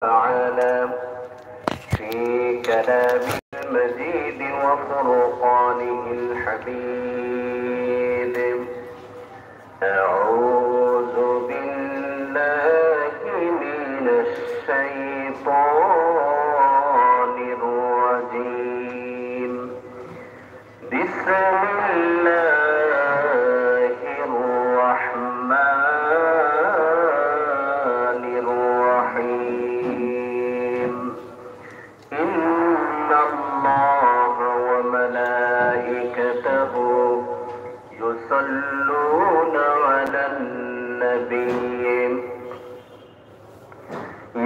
تعالى في كلامه المجيد وفرقانه الحميد. أعوذ بالله من الشيطان الرجيم. بسم الله الرحمن الرحيم. إن الله وملائكته يصلون على النبي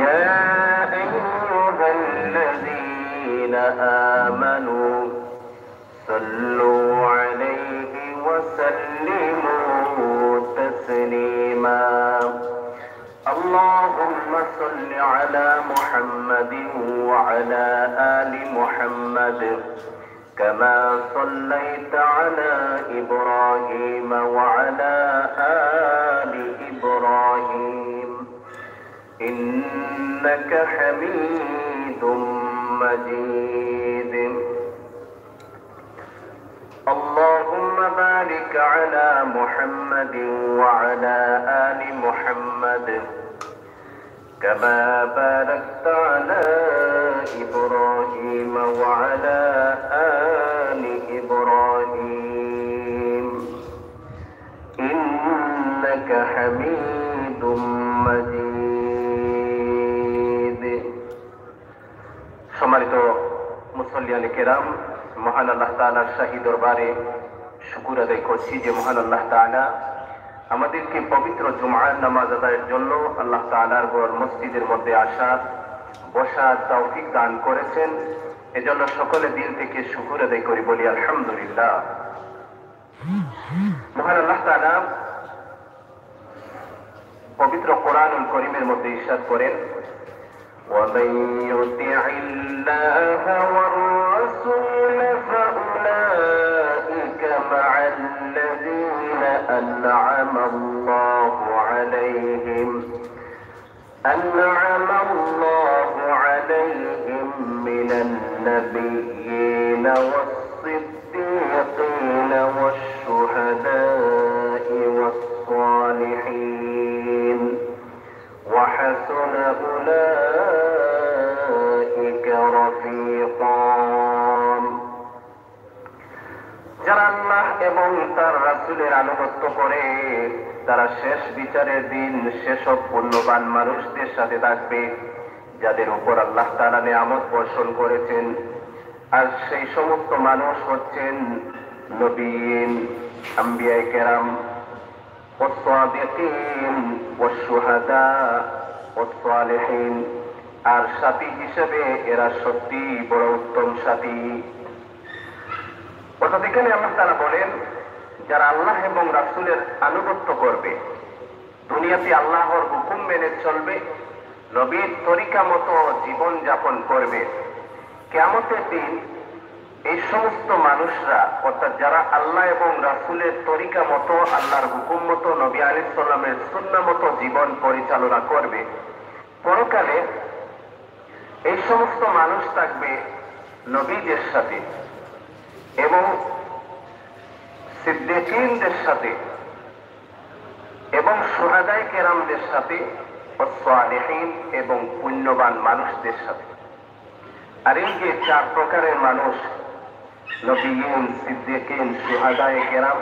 يا أيها الذين آمنوا صلوا عليه وسلموا تسليما. اللهم صل على محمد وعلى آل محمد كما صليت على إبراهيم وعلى آل إبراهيم إنك حميد مجيد. اللهم بارك على محمد وعلى آل محمد كما باركت على إبراهيم وعلى آل إبراهيم إنك حميد مجيد. সম্মানিত মুসল্লিয়ানে কেরাম, মহান আল্লাহ তাআলার শাহী দরবারে শুকর আদায় করছি যে মহান আল্লাহ তাআলা আমাদেরকে পবিত্র জুমআর নামাজ আদায়ের জন্য আল্লাহ তাআলার ঘর মসজিদের মধ্যে আসার বসার তৌফিক দান করেছেন। এজন্য সকলে দিল থেকে শুকর আদায় করি, বলি আলহামদুলিল্লাহ। মহান আল্লাহ তাআলা পবিত্র কোরআনুল কারীমের মধ্যে ইরশাদ করেন, ومن يطع الله والرسول فأولئك مع الذين أنعم الله عليهم من النبيين والصديقين والشهداء والصالحين وحسن أولئك رفيقا. যারা আল্লাহ এবং তার রাসূলের আনুগত্য করে তারা শেষ বিচারের দিন সেসব পুণ্যবান মানুষদের সাথে থাকবে যাদের উপর আল্লাহ তাআলা নিয়ামত বর্ষণ করেছেন। আর সেই সমস্ত মানুষ হচ্ছেন নবীন, আম্বিয়ায়ে কেরাম, والصادقين والشهداء والصالحين। আর সাথী হিসেবে এরা সত্যি বড় উত্তম সাথী। অর্থাৎ এখানে আল্লাহ তাআলা বলেন, যারা আল্লাহ এবং রাসূলের আনুগত্য করবে, দুনিয়াতে আল্লাহর হুকুম মেনে চলবে, নবীর তরিকা মতো জীবন যাপন করবে, কিয়ামতের দিন এই সমস্ত মানুষরা অর্থাৎ যারা আল্লাহ এবং রাসূলের তরিকা মতো, আল্লাহর হুকুম মতো, নবী আলাইহিস সালামের সুন্নাহ মতো জীবন পরিচালনা করবে, পরকালে এই সমস্ত মানুষ থাকবে নবীদের সাথে এবং সিদ্দিকীনদের সাথে এবং শুহাদায়ে কেরামদের সাথে, সালিহিন এবং পুণ্যবান মানুষদের সাথে। আর এই যে চার প্রকারের মানুষ, নবীন, সিদ্দিকীন, শুহাদায়ে কেরাম,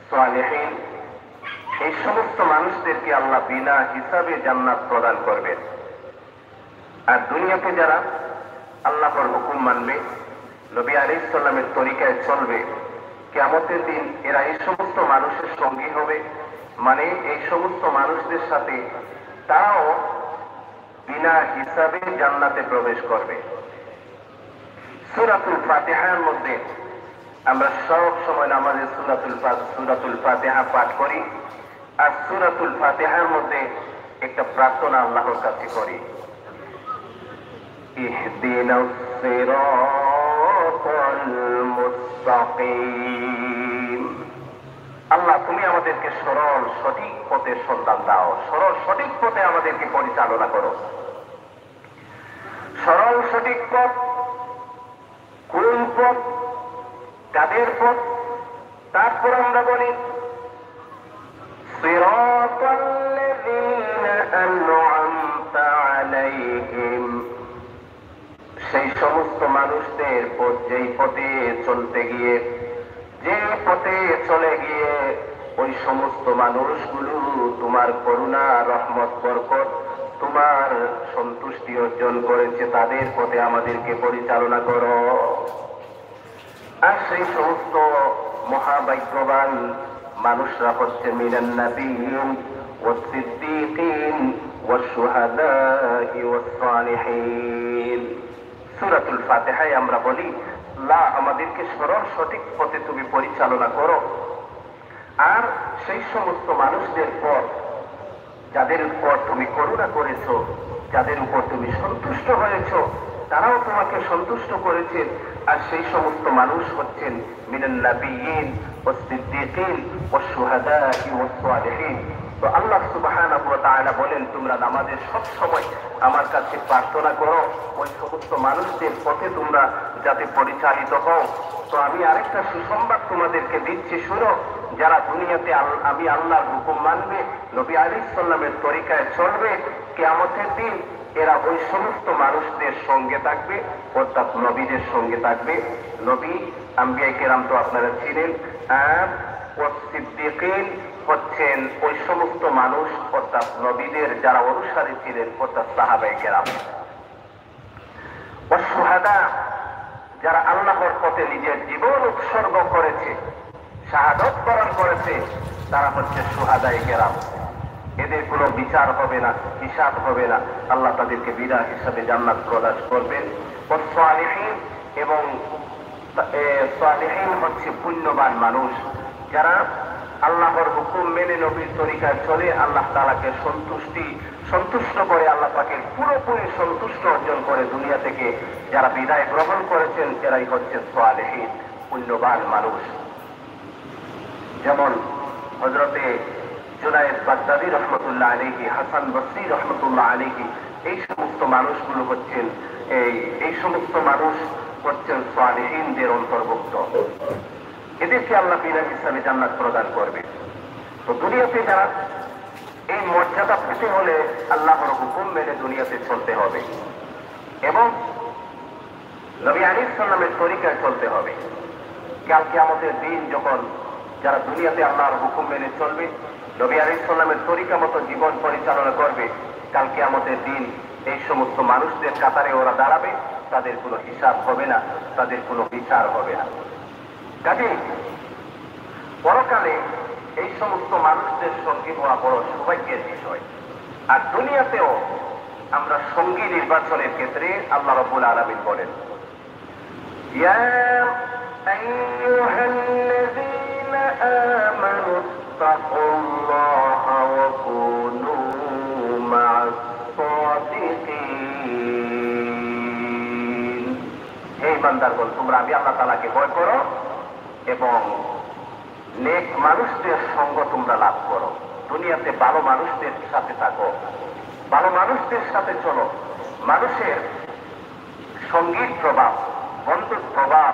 সালিহিন, এই সমস্ত মানুষদেরকে আল্লাহ বিনা হিসাবে জান্নাত প্রদান করবেন। আর দুনিয়াতে যারা আল্লাহর হুকুম মানবে, নবী আলাইহিস সালামের তরিকায় চলবে, কিয়ামতের দিন এরা এই সমস্ত মানুষের সঙ্গী হবে, মানে এই সমস্ত মানুষদের সাথে তারাও বিনা হিসাবে জান্নাতে প্রবেশ করবে। সূরাতুল ফাতিহার মধ্যে আমরা সব সময় নামাজে সূরাতুল ফাতিহা পাঠ করি, আর সূরাতুল ফাতিহার মধ্যে একটা প্রার্থনা আল্লাহর কাছে করি, ইহদিনাস সিরাতাল মুস্তাকিম। আল্লাহ তুমি আমাদেরকে সরল সঠিক পথের সন্ধান দাও, সরল সঠিক পথে আমাদেরকে পরিচালনা করো। সঠিক পথ, কোন পথ, কাদের পথ? তারপর আমরা বলি সিরাতাল্লাযীনা আন'আমতা আলাইহিম, সেই সমস্ত মানুষদের পথ, যেই পথে চলতে গিয়ে, যে পথে চলে গিয়ে ওই সমস্ত মানুষগুলো তোমার করুণা, রহমত, বরকত, তোমার সন্তুষ্টি অর্জন করেছে, তাদের পথে আমাদেরকে পরিচালনা করো। আর সেই সমস্ত মহাভাগ্যবান মানুষরা হচ্ছে মিনান নাবিয়্যিন ওয়াস সিদ্দীকিন ওয়াস শুহাদাই ওয়াস সালিহিন। সূরাতুল ফাতিহায় আমরা বলি, আল্লাহ আমাদেরকে সরল সঠিক পথে তুমি পরিচালনা করো। আর সেই সমস্ত মানুষদের পর, যাদের উপর তুমি করুণা করেছো, যাদের উপর তুমি সন্তুষ্ট হয়েছ, তারাও তোমাকে সন্তুষ্ট করেছেন। আর সেই সমস্ত মানুষ হচ্ছেন মিনান নাবিয়্যিন ওয়াস সিদ্দীকিন ওয়াস শুহাদাই ওয়াস সালিহিন। তো আল্লাহ সুবহানাহু ওয়া তাআলা বলেন, তোমরা নামাজের সব সময় আমার কাছে প্রার্থনা করো, ওই সমস্ত মানুষদের পথে তোমরা যাতে পরিচালিত হও। তো আমি আরেকটা সুসংবাদ তোমাদেরকে দিচ্ছি, শুনো, যারা দুনিয়াতে আমি আল্লাহর হুকুম মানবে, নবী আলাইহিস সালামের তরিকায় চলবে, কিয়ামতের দিন এরা ওই সমস্ত মানুষদের সঙ্গে থাকবে, অর্থাৎ নবীদের সঙ্গে থাকবে। নবী, আম্বিয়া কেরাম তো আপনারা ছিলেন, আর ওয়াস সিদ্দীকিন হচ্ছেন ওই সমস্ত মানুষ, অর্থাৎ নবীদের যারা অনুসারী ছিলেন, অর্থাৎ সাহাবায়ে কেরাম। ওয়াস শুহাদা, যারা আল্লাহর পথে নিজের জীবন উৎসর্গ করেছে, শাহাদত বরণ করেছে, তারা হচ্ছে শুহাদায়ে কেরাম। এদের কোনো বিচার হবে না, হিসাব হবে না, আল্লাহ তাদেরকে বিনা হিসাবে জান্নাত প্রদান করবেন। ওয়াস সালিহিন, এবং সালিহিন হচ্ছে পুণ্যবান মানুষ, যারা আল্লাহর হুকুম মেনে নবীর তরিকায় চলে, আল্লাহ তাআলাকে সন্তুষ্ট করে, আল্লাহ পাকের পুরোপুরি সন্তুষ্ট অর্জন করে দুনিয়া থেকে যারা বিদায় গ্রহণ করেছেন, এরাই হচ্ছে সালিহিন, পুণ্যবান মানুষ। যেমন হযরতে জুনায়েদ বাগদাদী রহমতুল্লাহ আলাইহি, হাসান বসরি রহমতুল্লাহ আলাইহি, এই সমস্ত মানুষগুলো হচ্ছেন এই সমস্ত মানুষ হচ্ছেন সালিহিনদের অন্তর্ভুক্ত। এদেরকে আল্লাহ বিনা হিসাবে জান্নাত প্রদান করবে। তো দুনিয়াতে যারা এই মর্যাদা পেতে হলে আল্লাহর হুকুম মেনে দুনিয়াতে চলতে হবে এবং নবী আলাইহিস সালামের তরিকায় চলতে হবে। কাল কিয়ামতের দিন যখন যারা দুনিয়াতে আল্লাহর হুকুম মেনে চলবে, নবী আলাইহিস সালামের তরিকা মতো জীবন পরিচালনা করবে, কাল কিয়ামতের দিন এই সমস্ত মানুষদের কাতারে ওরা দাঁড়াবে, তাদের কোনো হিসাব হবে না, তাদের কোনো বিচার হবে না। কাজে পরকালে এই সমস্ত মানুষদের সঙ্গী হওয়া বড় সৌভাগ্যের বিষয়। আর দুনিয়াতেও আমরা সঙ্গী নির্বাচনের ক্ষেত্রে আল্লাহ রাব্বুল আলামিন বলেন, ইয়া আইয়ুহাল্লাযীনা আমানু তাকুল্লাহা ওয়া কুনু মা'আস সাদিকিন। হে বান্দাগণ, তোমরা আমি আল্লাহ তাআলাকে ভয় করো এবং নেক মানুষদের সঙ্গ তোমরা লাভ করো। দুনিয়াতে ভালো মানুষদের সাথে থাকো, ভালো মানুষদের সাথে চলো। মানুষের সঙ্গীর প্রভাব, বন্ধুর প্রভাব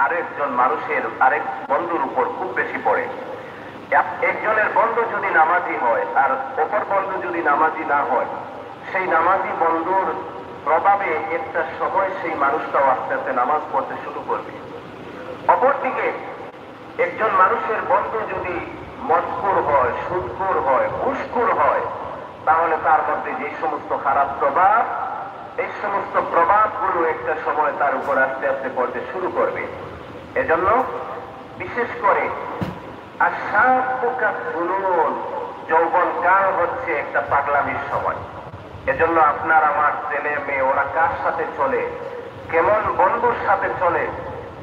আরেকজন মানুষের আরেক বন্ধুর উপর খুব বেশি পড়ে। একজনের বন্ধু যদি নামাজি হয় আর অপর বন্ধু যদি নামাজি না হয়, সেই নামাজি বন্ধুর প্রভাবে একটা সময় সেই মানুষটাও আস্তে আস্তে নামাজ পড়তে শুরু করবে। অপরদিকে একজন মানুষের বন্ধু যদি মদখোর হয়, সুদখোর হয়, ঘুষখোর হয়, তাহলে তার মধ্যে যে সমস্ত খারাপ প্রভাব, এই সমস্ত প্রভাবগুলো একটা সময় তার উপর আস্তে আস্তে পড়তে শুরু করবে। এজন্য বিশেষ করে যৌবন কাল হচ্ছে একটা পাগলামির সময়। এজন্য আপনার আমার ছেলে মেয়ে ওরা কার সাথে চলে, কেমন বন্ধুর সাথে চলে,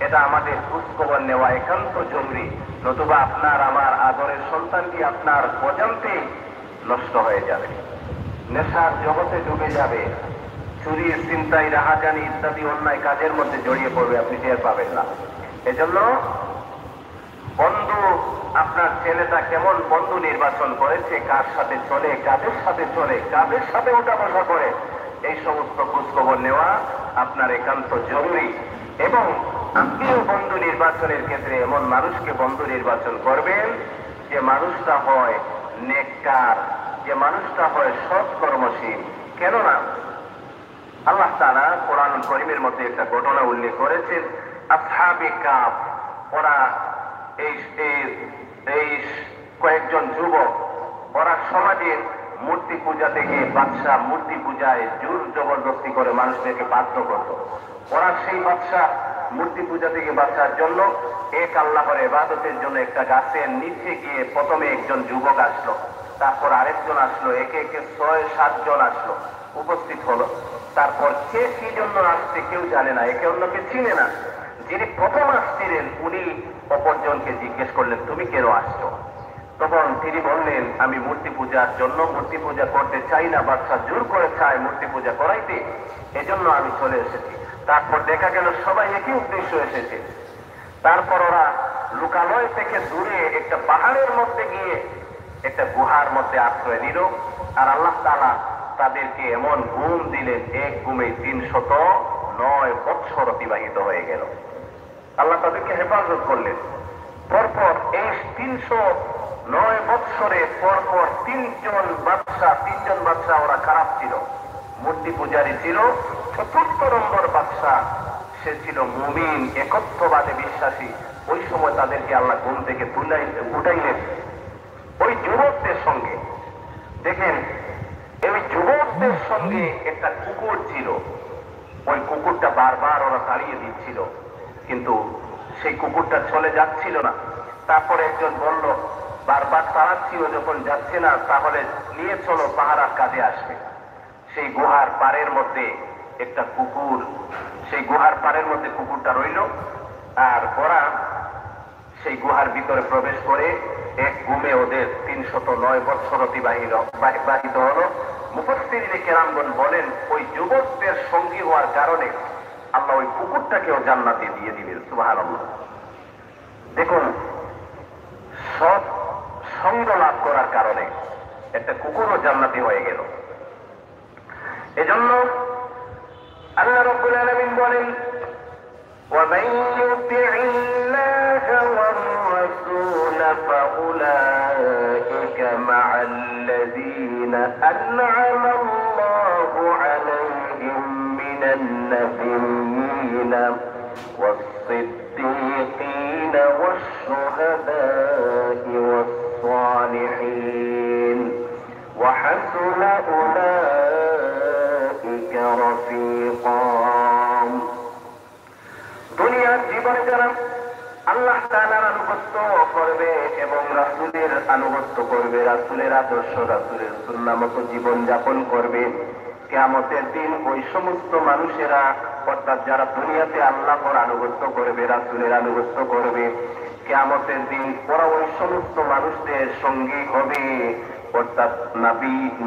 এটা আমাদের খোঁজখবর নেওয়া একান্ত জরুরি। নতুবা আপনার আমার আদরের সন্তানটি আপনার অজান্তেই নষ্ট হয়ে যাবে, নেশার জগতে ডুবে যাবে, চুরি, ছিনতাই, রাহাজানি ইত্যাদি অন্যায় কাজের মধ্যে জড়িয়ে পড়বে, আপনি টের পাবেন না। এজন্য বন্ধু, আপনার ছেলেটা কেমন বন্ধু নির্বাচন করেছে, কার সাথে চলে, কাদের সাথে চলে, কাদের সাথে ওঠা বসা করে, এই সমস্ত খোঁজখবর নেওয়া আপনার একান্ত জরুরি। এবং আপনিও বন্ধু নির্বাচনের ক্ষেত্রে এমন মানুষকে বন্ধু নির্বাচন করবেন যে মানুষটা হয় নেককার, যে মানুষটা হয় সৎ কর্মশীল। কেননা আল্লাহ তাআলা কোরআন কারীমের মধ্যে একটা ঘটনা উল্লেখ করেছেন, আসহাবে কাফ, ওরা এই কয়েকজন যুবক, ওরা সমাজের মূর্তি পূজা থেকে বাদশাহ মূর্তি পূজায় জোর জবরদস্তি করে মানুষদেরকে বাধ্য করত। ওরা সেই বাদশাহ মূর্তি পূজা থেকে বাঁচার জন্য এক আল্লাহর ইবাদতের জন্য একটা গাছের নিচে গিয়ে প্রথমে একজন যুবক আসলো, তারপর আরেকজন আসলো, একে একে 6-7 জন আসলো, উপস্থিত হলো। তারপর কে কি জন্য আসছে কেউ জানে না, একে অন্যকে চিনে না। যিনি প্রথম আসছিলেন উনি অপরজনকে জিজ্ঞেস করলেন, তুমি কেন আসছো? তখন তিনি বললেন, আমি মূর্তি পূজার জন্য, মূর্তি পূজা করতে চাই না, বাদশা জোর করে চায় মূর্তি পূজা করাইতে, এজন্য আমি চলে এসেছি। তারপর দেখা গেল সবাই একই উদ্দেশ্য এসেছে। তারপর ওরা লোকালয় থেকে দূরে একটা পাহাড়ের মধ্যে গিয়ে একটা গুহার মধ্যে আশ্রয় নিল। আর আল্লাহ তাআলা তাদেরকে এমন ঘুম দিলেন, এক ঘুমে 309 বৎসর অতিবাহিত হয়ে গেল। আল্লাহ তাদেরকে হেফাজত করলেন। পরপর এই 309 বৎসরে পরপর তিনজন বাদশাহ ওরা খারাপ ছিল, মূর্তি পূজারী ছিল। 4th নম্বর বাদশাহ, সে ছিল মুমিন, একত্ববাদে বিশ্বাসী। ওই সময় তাদেরকে আল্লাহ ঘুম থেকে উঠাইলেন ওই যুবকদের সঙ্গে। দেখেন, এই যুবকদের সঙ্গে একটা কুকুর ছিল। ওই কুকুরটা বারবার ওরা তাড়িয়ে দিচ্ছিল, কিন্তু সেই কুকুরটা চলে যাচ্ছিল না। তারপরে একজন বলল, বারবার তাড়াচ্ছিল যখন যাচ্ছে না, তাহলে নিয়ে চলো, পাহারার কাজে আসবে। সেই গুহার পাড়ের মধ্যে একটা কুকুর, সেই গুহার পাড়ের মধ্যে কুকুরটা রইল। আর ওরা সেই গুহার ভিতরে প্রবেশ করে এক ঘুমে ওদের 309 বৎসর অতিবাহিত হলো। মুফাসসিরিনে কেরামগণ বলেন, ওই যুবকদের সঙ্গী হওয়ার কারণে আল্লাহ ওই কুকুরটাকেও জান্নাতে দিয়ে দিলেন। সুবহানাল্লাহ। দেখুন, সৎ সঙ্গ লাভ করার কারণে একটা কুকুরও জান্নাতি হয়ে গেল। এজন্য আল্লাহ রাব্বুল আলামিন বলেন, ومن يطع الله والرسول فأولئك مع الذين أنعم الله عليهم من النبيين والصديقين والشهداء والصالحين وحسن أولئك رفيقا। দুনিয়ার জীবনে যারা আল্লাহ তাআলার আনুগত্য করবে এবং রাসূলের আনুগত্য করবে, রাসূলের আদর্শ, রাসূলের সুন্নাহ মতো জীবন যাপন করবে, কিয়ামতের দিন ওই সমস্ত মানুষেরা, অর্থাৎ যারা দুনিয়াতে আল্লাহর আনুগত্য করবে, রাসূলের আনুগত্য করবে, কিয়ামতের দিন ওরা ওই সমস্ত মানুষদের সঙ্গী হবে, অর্থাৎ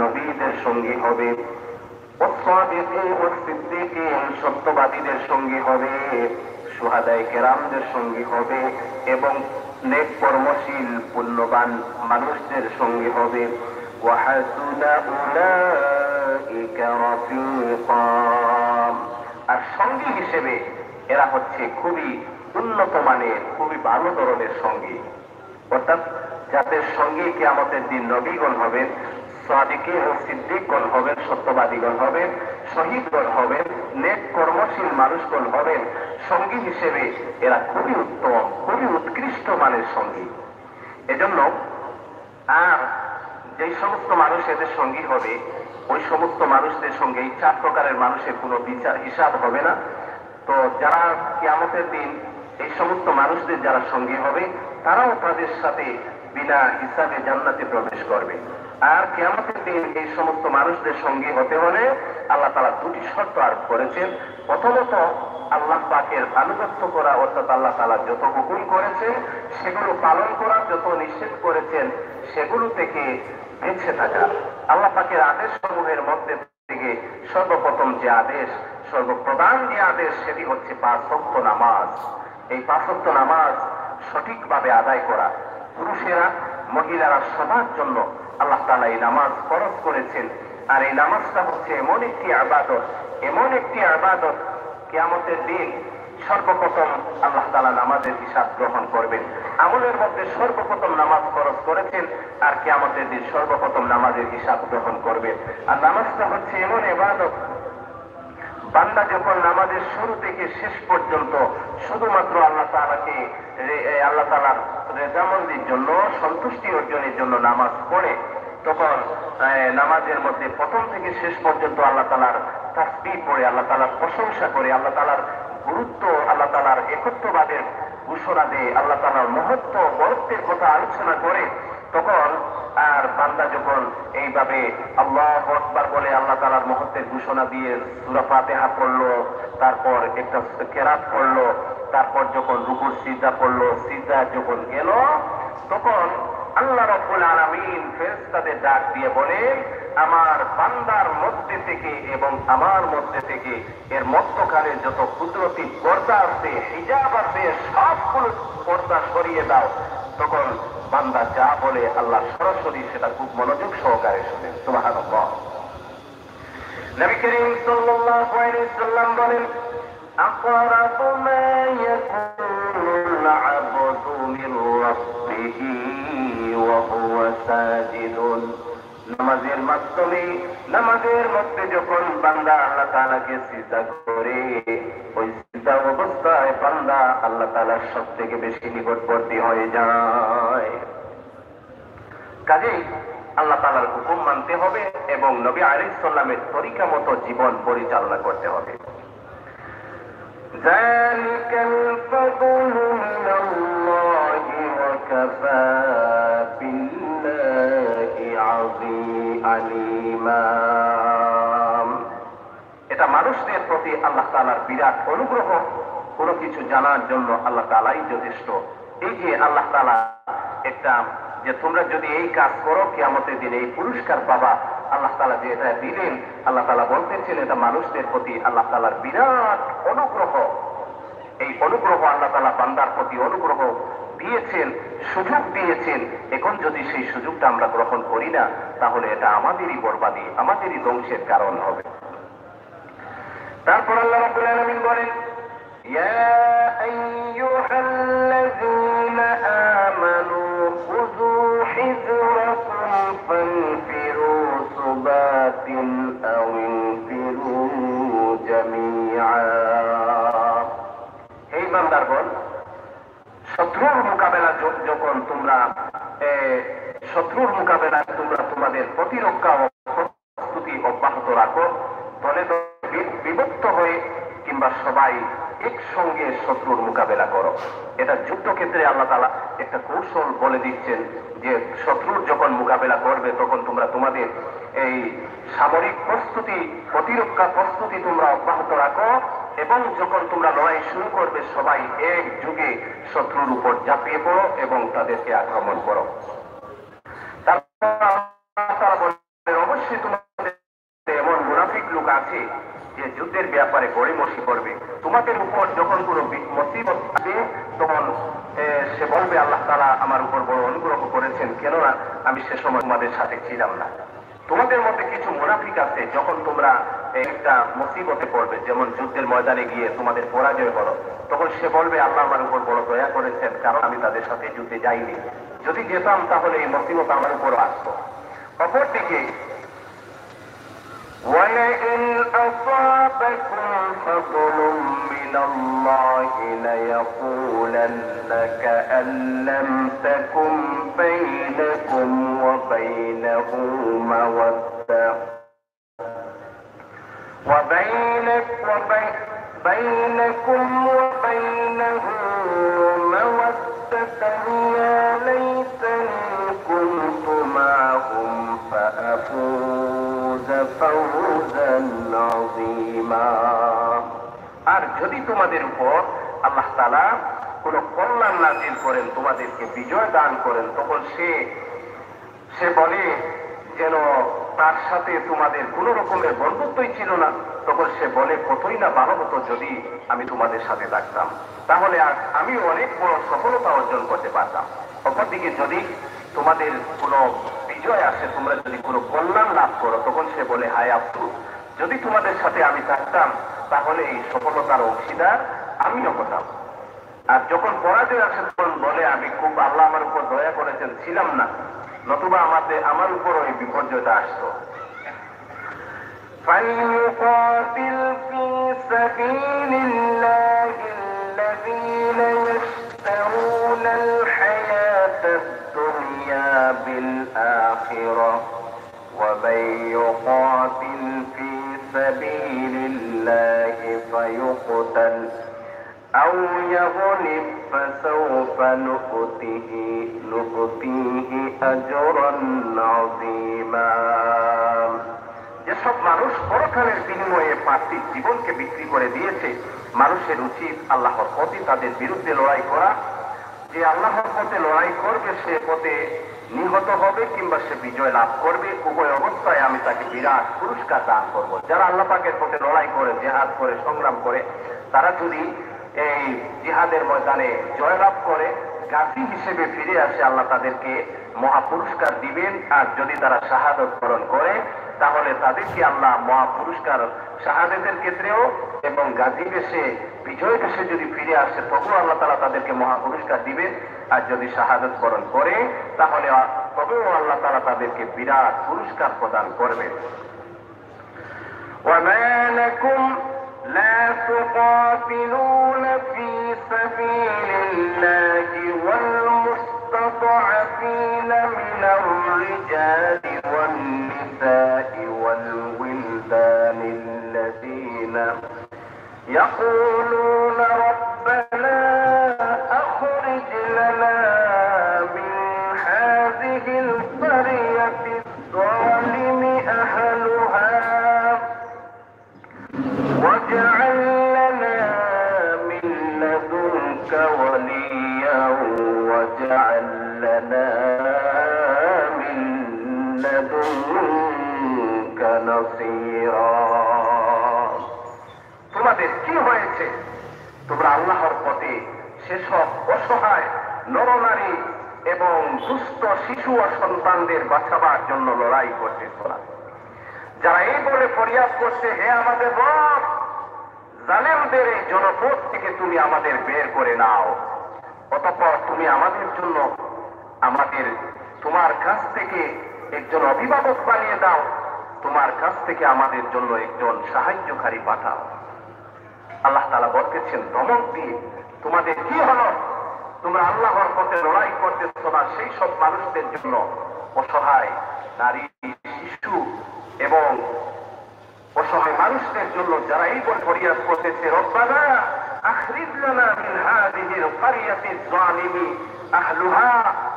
নবীদের সঙ্গী হবে, সত্যবাদীদের সঙ্গী হবে, শুহাদায়ে কেরামদের সঙ্গী হবে এবং নেক কর্মশীল পুণ্যবান মানুষদের সঙ্গী হবে। আর সঙ্গী হিসেবে এরা হচ্ছে খুবই উন্নত মানের, খুবই ভালো ধরনের সঙ্গী, অর্থাৎ যাদের সঙ্গে কিয়ামতের দিন নবীগণ হবেন, সাদিকীন ও সিদ্দিকগণ হবেন, সত্যবাদীগণ হবেন, শহীদগণ হবেন, নেক কর্মশীল মানুষগণ হবেন। সঙ্গী হিসেবে এরা খুবই উত্তম, খুবই উৎকৃষ্ট মানের সঙ্গী। এজন্য আর যেই সমস্ত মানুষ এদের সঙ্গী হবে, ওই সমস্ত মানুষদের সঙ্গে এই 4 প্রকারের মানুষের কোনো বিচার হিসাব হবে না। তো যারা কিয়ামতের দিন এই সমস্ত মানুষদের যারা সঙ্গী হবে, তারাও তাদের সাথে বিনা হিসাবে জান্নাতে প্রবেশ করবে। আর কিয়ামতের দিন এই সমস্ত মানুষদের সঙ্গী হতে হলে আল্লাহ তাআলা 2টি শর্ত আরোপ করেছেন। প্রথমত, আল্লাহ পাকের আনুগত্য করা, অর্থাৎ আল্লাহ তাআলা যত হুকুম করেছেন সেগুলো পালন করা, যত নিষেধ করেছেন সেগুলো থেকে বেঁচে থাকা। আল্লাহ পাকের আদেশ সমূহের মধ্যে থেকে সর্বপ্রথম যে আদেশ, সর্বপ্রধান যে আদেশ, সেটি হচ্ছে 5 ওয়াক্ত নামাজ। এই 5 ওয়াক্ত নামাজ সঠিকভাবে আদায় করা। পুরুষেরা, মহিলারা সবার জন্য আল্লাহ তাআলা এই নামাজ ফরজ করেছেন। আর এই নামাজটা হচ্ছে এমন একটি ইবাদত, কিয়ামতের দিন সর্বপ্রথম আল্লাহ তাআলা নামাজের হিসাব গ্রহণ করবেন। আমলের মধ্যে সর্বপ্রথম নামাজ ফরজ করেছেন, আর কিয়ামতের দিন সর্বপ্রথম নামাজের হিসাব গ্রহণ করবেন। আর নামাজটা হচ্ছে এমন ইবাদত, বান্দা যখন নামাজের শুরু থেকে শেষ পর্যন্ত শুধুমাত্র আল্লাহ তাআলার রেজামন্দির জন্য, সন্তুষ্টি অর্জনের জন্য নামাজ পড়ে, তখন নামাজের মধ্যে প্রথম থেকে শেষ পর্যন্ত আল্লাহ তাআলার তাসবিহ পড়ে, আল্লাহ তাআলার প্রশংসা করে, আল্লাহ তাআলার গুরুত্ব, আল্লাহ তাআলার একত্ববাদের ঘোষণা দেয়, আল্লাহ তাআলার মহত্ব বরত্বের কথা আলোচনা করে, তখন আর বান্দা যখন এইভাবে আল্লাহু আকবার বলে আল্লাহ তাআলার মহত্বের ঘোষণা দিয়ে সূরা ফাতিহা পড়লো, তারপর একটা কেরাত পড়লো, তারপর যখন রুকুর সিজদা পড়লো, সিজদা যখন গেল, তখন আল্লাহ রাব্বুল আলামিন ফেরেশতাদের ডাক দিয়ে বলে, আমার বান্দার মধ্যে থেকে এবং আমার মধ্যে থেকে এর মধ্যখানে যত কুদরতি পর্দা আছে, হিজাব আছে, সবগুলো পর্দা সরিয়ে দাও। তখন বান্দা যা বলে আল্লাহ সরাসরি সেটা খুব মনোযোগ সহকারে শুনেন। সুবহানাল্লাহ। নবী করিম সাল্লাল্লাহু আলাইহি ওয়াসাল্লাম বলেন, আকরাবু মা ইয়াকুনুল আবদু মির রাব্বিহি ওয়া হুয়া সাজিদুন। নামাজের মাধ্যমে, নামাজের মধ্যে যখন বান্দা আল্লাহ তাআলাকে সিজদা করে, ওই সিজদা অবস্থায় বান্দা আল্লাহ তাআলার সবথেকে বেশি নিকটবর্তী হয়ে যায়। কাজেই আল্লাহ তাআলার হুকুম মানতে হবে এবং নবী আলাইহিস সালামের তরিকা মতো জীবন পরিচালনা করতে হবে। যালিকাল ফাদলু মিনাল্লাহি ওয়া কাফা বিল্লাহি আলিমা। এটা মানুষদের প্রতি আল্লাহ তাআলার বিরাট অনুগ্রহ। কোনো কিছু জানার জন্য আল্লাহ তাআলাই যথেষ্ট। এই যে আল্লাহ তাআলা একটা, যে তোমরা যদি এই কাজ করো কিয়ামতের দিনে এই পুরস্কার পাবা, আল্লাহ তাআলা যে এটা দিলেন, আল্লাহ তাআলা বলতেছেন এটা মানুষদের প্রতি আল্লাহ তাআলার বিরাট অনুগ্রহ। এই অনুগ্রহ আল্লাহ তাআলা বান্দার প্রতি অনুগ্রহ দিয়েছেন, সুযোগ দিয়েছেন। এখন যদি সেই সুযোগটা আমরা গ্রহণ করি না, তাহলে এটা আমাদেরই বরবাদি, আমাদেরই ধ্বংসের কারণ হবে। তারপর আল্লাহ রাব্বুল আলামিন বলেন, ইয়া আইয়ুহাল্লাযীনা আমানু খুযু হিযরাকুম ফানফিরু সুবাতিন আও ইনফিরু জামিআ। এই বান্দারগণ, শত্রুর মোকাবেলা যখন তোমরা তোমাদের প্রতিরক্ষা ও প্রস্তুতি অব্যাহত রাখো, দলে বিভক্ত হয়ে কিংবা সবাই একসঙ্গে শত্রুর মোকাবেলা করো। এটা যুদ্ধক্ষেত্রে আল্লাহ তাআলা একটা কৌশল বলে দিচ্ছেন যে শত্রুর যখন মোকাবেলা করবে তখন তোমরা তোমাদের এই সামরিক প্রস্তুতি, প্রতিরক্ষা প্রস্তুতি তোমরা অব্যাহত রাখো, এবং যখন তোমরা লড়াই শুরু করবে সবাই একযোগে শত্রুর উপর ঝাঁপিয়ে পড়ো এবং তাদেরকে আক্রমণ করো। তারপর অবশ্যই তোমাদের এমন মুনাফিক লোক আছে যে যুদ্ধের ব্যাপারে গড়িমসি করবে। তোমাদের উপর যখন কোনো মুসিবত আসবে তখন সে বলবে আল্লাহ তাআলা আমার উপর বড় অনুগ্রহ করেছেন, কেননা আমি সে সময় তোমাদের সাথে ছিলাম না। তোমাদের মধ্যে কিছু মুনাফিক আছে, যখন তোমরা একটা মুসিবতে পড়বে, যেমন যুদ্ধের ময়দানে গিয়ে তোমাদের পরাজয় করো, তখন সে বলবে আল্লাহ আমার উপর বড় দয়া করেছেন, কারণ আমি তাদের সাথে যুদ্ধে যাইনি। যদি যেতাম তাহলে এই মুসিবত আমার উপর আসতো। অপরদিকে وَلَئِنْ أَصَابَكُمْ فَضْلٌ مِّنَ اللَّهِ لَيَقُولَنَّ كَأَن لَّمْ تَكُن بَيْنَكُمْ وَبَيْنَهُ مَوَدَّةٌ يَا لَيْتَنِي كُنتُ مَعَهُمْ فَأَفُوزَ فَوْزًا عَظِيمًا। আর যদি তোমাদের উপর আল্লাহ তাআলা কোন কল্যাণ নাযিল করেন, তোমাদেরকে বিজয় দান করেন, তখন সে বলে যেন তার সাথে তোমাদের কোন রকমের বন্ধুত্বই ছিল না। তখন সে বলে কতই না ভালো হতো যদি আমি তোমাদের সাথে থাকতাম, তাহলে আমি অনেক বড় সফলতা অর্জন করতে পারতাম। অপরদিকে যদি তোমাদের কোনো বিজয় আসে, তোমরা যদি কোনো কল্যাণ লাভ করো, তখন সে বলে হায় আফসোস, যদি তোমাদের সাথে আমি থাকতাম তাহলে এই সফলতার অংশীদার আমিও হতাম। আর যখন পরাজয় আসে তখন বলে আমি খুব আল্লাহ আমার উপর দয়া করেছেন, ছিলাম না, নতুবা আমার উপর ওই বিপর্যয়টা আসতো। فليقاتل في سبيل الله الذين يشترون الحياة الدنيا بالآخرة ومن يقاتل في سبيل الله فيقتل أو يغلب فسوف نؤتيه أجرا عظيما। যেসব মানুষ পরকালের বিনিময়ে পার্থিব জীবনকে বিক্রি করে দিয়েছে, মানুষের উচিত আল্লাহর পথে তাদের বিরুদ্ধে লড়াই করা। যে আল্লাহর পথে লড়াই করবে সে পথে নিহত হবে কিংবা সে বিজয় লাভ করবে, উভয় অবস্থায় আমি তাকে বিরাট পুরস্কার দান করব। যারা আল্লাহ পাকের পথে লড়াই করে, জেহাদ করে, সংগ্রাম করে, তারা যদি এই জিহাদের ময়দানে জয়লাভ করে, গাজী হিসেবে ফিরে আসে, আল্লাহ তাদেরকে মহা পুরস্কার দিবেন। আর যদি তারা শাহাদত বরণ করে তাহলে তাদেরকে আল্লাহ মহা পুরস্কার শাহাদাতের ক্ষেত্রেও এবং গাজী বেশে বিজয় বেশে যদি ফিরে আসে তবুও আল্লাহ তাআলা তাদেরকে মহা পুরস্কার দিবেন। আর যদি শাহাদত বরণ করে তাহলে তবুও আল্লাহ তাআলা তাদেরকে বিরাট পুরস্কার প্রদান করবেন। وما لكم لا تقاتلون في سبيل الله والمستضعفين من الرجال والنساء والولدان الذين يقولون ربنا أخرج لنا من هذه القرية الظالم أهلها واجعل لنا من لدنك وليا واجعل لنا من لدنك نصيرا। তোমাদের কি হয়েছে? তোমরা আল্লাহর পথে সেসব অসহায় নরনারী এবং দুস্থ শিশু ও সন্তানদের বাঁচাবার জন্য লড়াই করতেছ না। যারা এই বলে ফরিয়াদ করছে, হে আমাদের রব, জালেমদের এই জনপদ থেকে তুমি আমাদের বের করে নাও, অতঃপর তুমি আমাদের জন্য তোমার কাছ থেকে একজন অভিভাবক বানিয়ে দাও, তোমার কাছ থেকে আমাদের জন্য একজন সাহায্যকারী পাঠাও। আল্লাহ তাআলা বলতেছেন ধমক দিয়ে, তোমাদের কি হলো? তোমরা আল্লাহর পথে লড়াই করতেছ না সেই সব মানুষদের জন্য, অসহায় নারী, শিশু এবং অসহায় মানুষদের জন্য যারা এই বলে ফরিয়াদ করতেছে, রব্বানা আখরিজ লানা মিন হাযিহিল ক্বরিয়াতিজ যালিমি আহলুহা,